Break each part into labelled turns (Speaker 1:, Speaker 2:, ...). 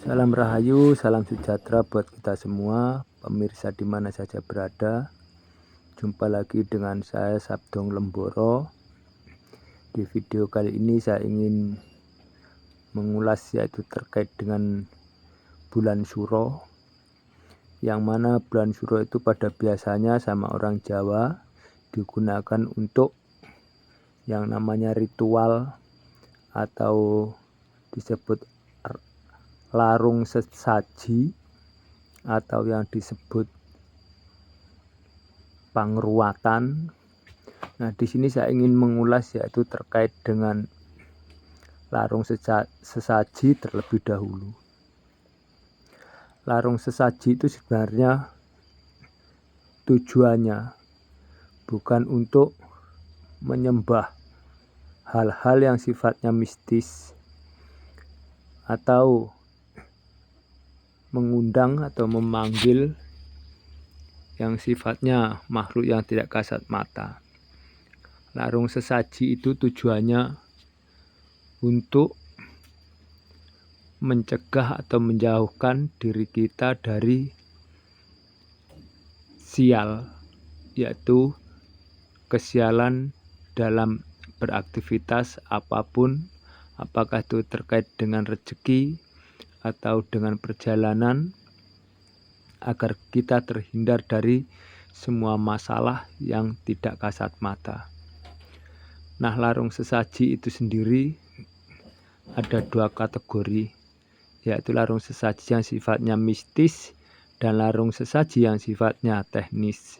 Speaker 1: Salam Rahayu, salam sejahtera buat kita semua, pemirsa di mana saja berada. Jumpa lagi dengan saya Sabdong Lemboro. Di video kali ini saya ingin mengulas yaitu terkait dengan bulan Suro. Yang mana bulan Suro itu pada biasanya sama orang Jawa digunakan untuk yang namanya ritual atau disebut larung sesaji atau yang disebut pangruatan. Nah, di sini saya ingin mengulas yaitu terkait dengan larung sesaji terlebih dahulu. Larung sesaji itu sebenarnya tujuannya bukan untuk menyembah hal-hal yang sifatnya mistis atau mengundang atau memanggil yang sifatnya makhluk yang tidak kasat mata. Larung sesaji itu tujuannya untuk mencegah atau menjauhkan diri kita dari sial, yaitu kesialan dalam beraktivitas apapun, apakah itu terkait dengan rezeki atau dengan perjalanan, agar kita terhindar dari semua masalah yang tidak kasat mata. Nah, larung sesaji itu sendiri ada dua kategori, yaitu larung sesaji yang sifatnya mistis dan larung sesaji yang sifatnya teknis.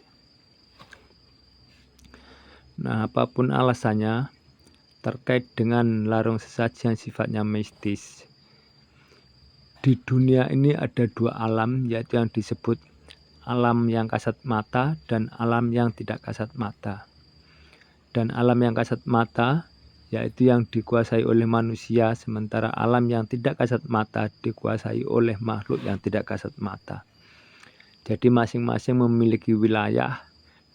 Speaker 1: Nah, apapun alasannya terkait dengan larung sesaji yang sifatnya mistis, di dunia ini ada dua alam, yaitu yang disebut alam yang kasat mata dan alam yang tidak kasat mata. Dan alam yang kasat mata yaitu yang dikuasai oleh manusia, sementara alam yang tidak kasat mata dikuasai oleh makhluk yang tidak kasat mata. Jadi masing-masing memiliki wilayah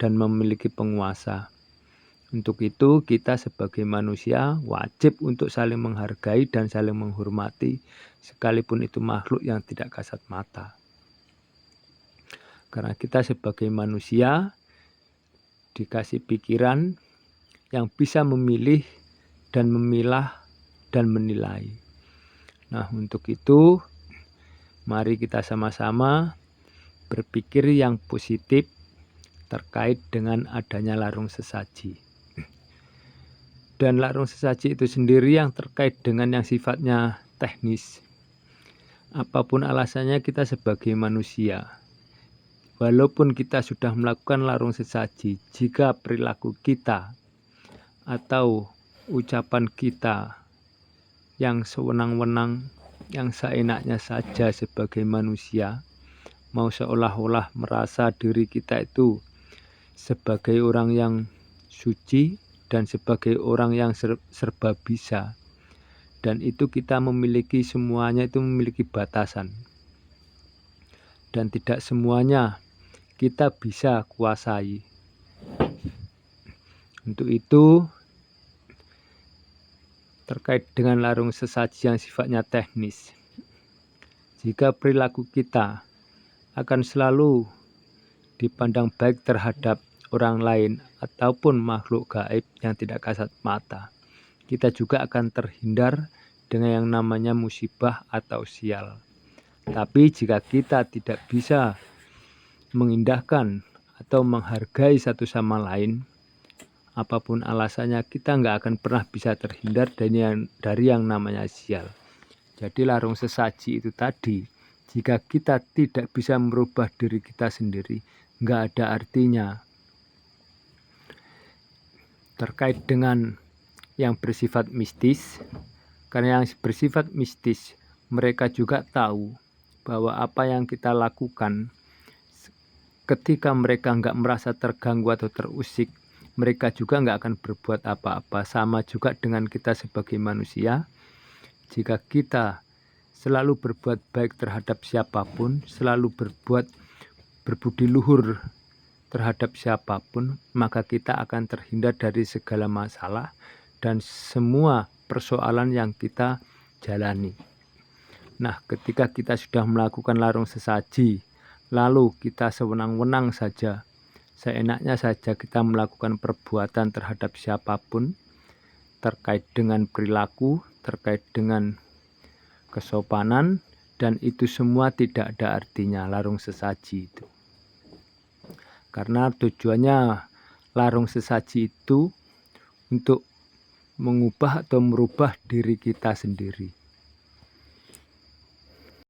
Speaker 1: dan memiliki penguasa. Untuk itu kita sebagai manusia wajib untuk saling menghargai dan saling menghormati, sekalipun itu makhluk yang tidak kasat mata. Karena kita sebagai manusia dikasih pikiran yang bisa memilih dan memilah dan menilai. Nah, untuk itu mari kita sama-sama berpikir yang positif terkait dengan adanya larung sesaji. Dan larung sesaji itu sendiri yang terkait dengan yang sifatnya teknis. Apapun alasannya, kita sebagai manusia, walaupun kita sudah melakukan larung sesaji, jika perilaku kita atau ucapan kita yang sewenang-wenang, yang seenaknya saja sebagai manusia, mau seolah-olah merasa diri kita itu sebagai orang yang suci dan sebagai orang yang serba bisa, dan itu kita memiliki semuanya itu memiliki batasan, dan tidak semuanya kita bisa kuasai. Untuk itu terkait dengan larung sesaji yang sifatnya teknis, jika perilaku kita akan selalu dipandang baik terhadap orang lain ataupun makhluk gaib yang tidak kasat mata, kita juga akan terhindar dengan yang namanya musibah atau sial. Tapi jika kita tidak bisa mengindahkan atau menghargai satu sama lain, apapun alasannya, kita nggak akan pernah bisa terhindar dari yang namanya sial. Jadi larung sesaji itu tadi, jika kita tidak bisa merubah diri kita sendiri, nggak ada artinya. Terkait dengan yang bersifat mistis, karena yang bersifat mistis, mereka juga tahu bahwa apa yang kita lakukan, ketika mereka nggak merasa terganggu atau terusik, mereka juga nggak akan berbuat apa-apa. Sama juga dengan kita sebagai manusia, jika kita selalu berbuat baik terhadap siapapun, selalu berbudi luhur terhadap siapapun, maka kita akan terhindar dari segala masalah dan semua persoalan yang kita jalani. Nah, ketika kita sudah melakukan larung sesaji, lalu kita sewenang-wenang saja, seenaknya saja kita melakukan perbuatan terhadap siapapun, terkait dengan perilaku, terkait dengan kesopanan, dan itu semua tidak ada artinya larung sesaji itu. Karena tujuannya larung sesaji itu untuk mengubah atau merubah diri kita sendiri.